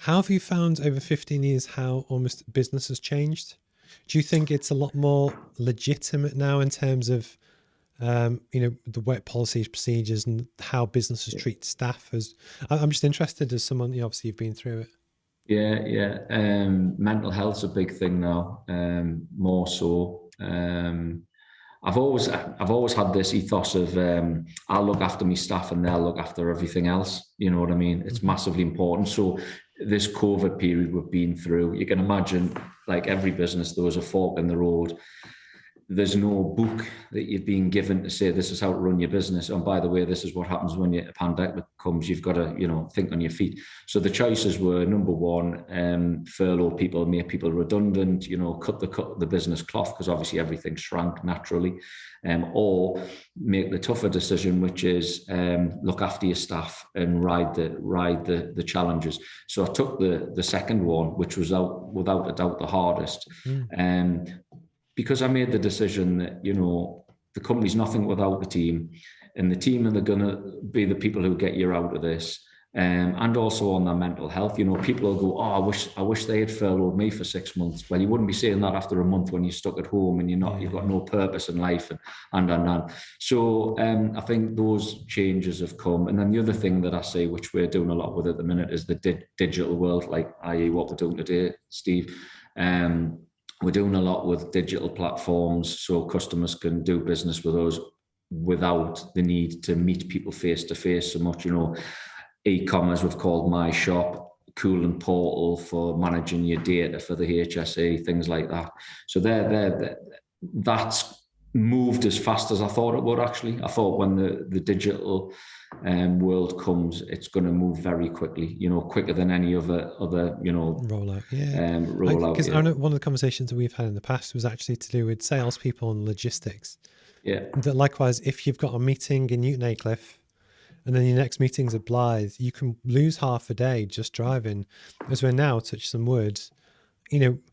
How have you found over 15 years how almost business has changed? Do you think it's a lot more legitimate now in terms of, the work policies, procedures, and how businesses Yeah, treat staff? I'm just interested as someone, obviously you've been through it. yeah. Mental health's a big thing now, more so. I've always had this ethos of I'll look after my staff and they'll look after everything else. You know what I mean? It's Hmm. massively important. So this COVID period we've been through, you can imagine, like every business, there was a fork in the road. There's no book that you've been given to say this is how to run your business. And by the way, this is what happens when a pandemic comes. You've got to, think on your feet. So the choices were number one, furlough people, make people redundant, cut the business cloth because obviously everything shrank naturally, or make the tougher decision, which is look after your staff and ride the challenges. So I took the second one, which was without a doubt the hardest. Mm. Um, because I made the decision that, the company's nothing without the team, and the team are going to be the people who get you out of this. And also on their mental health, people will go, "Oh, I wish they had furloughed me for 6 months." Well, you wouldn't be saying that after a month when you're stuck at home and you've Yeah, got yeah. no purpose in life and. So I think those changes have come. And then the other thing that I see, which we're doing a lot with at the minute, is the digital world, like i.e. what we're doing today, Steve. Um, we're doing a lot with digital platforms so customers can do business with us without the need to meet people face to face so much. E-commerce we've called My Shop, cooling portal for managing your data for the HSE, things like that. So that's moved as fast as I thought it would. Actually, I thought when the digital world comes, it's going to move very quickly. Quicker than any other Rollout. Yeah. rollout. Because I Yeah, know one of the conversations that we've had in the past was actually to do with salespeople and logistics. yeah, That likewise, if you've got a meeting in Newton Aycliffe and then your next meeting's at Blythe, you can lose half a day just driving. As we're now, touch some wood, someone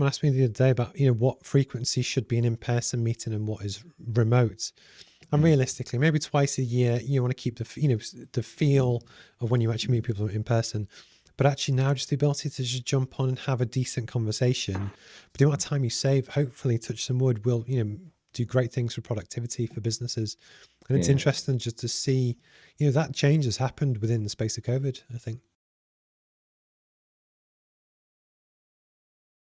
asked me the other day about, what frequency should be an in-person meeting and what is remote. And realistically, maybe twice a year, you want to keep the feel of when you actually meet people in person. But actually now just the ability to just jump on and have a decent conversation. But the amount of time you save, hopefully touch some wood, will, do great things for productivity for businesses. And it's yeah. interesting just to see, that change has happened within the space of COVID, I think.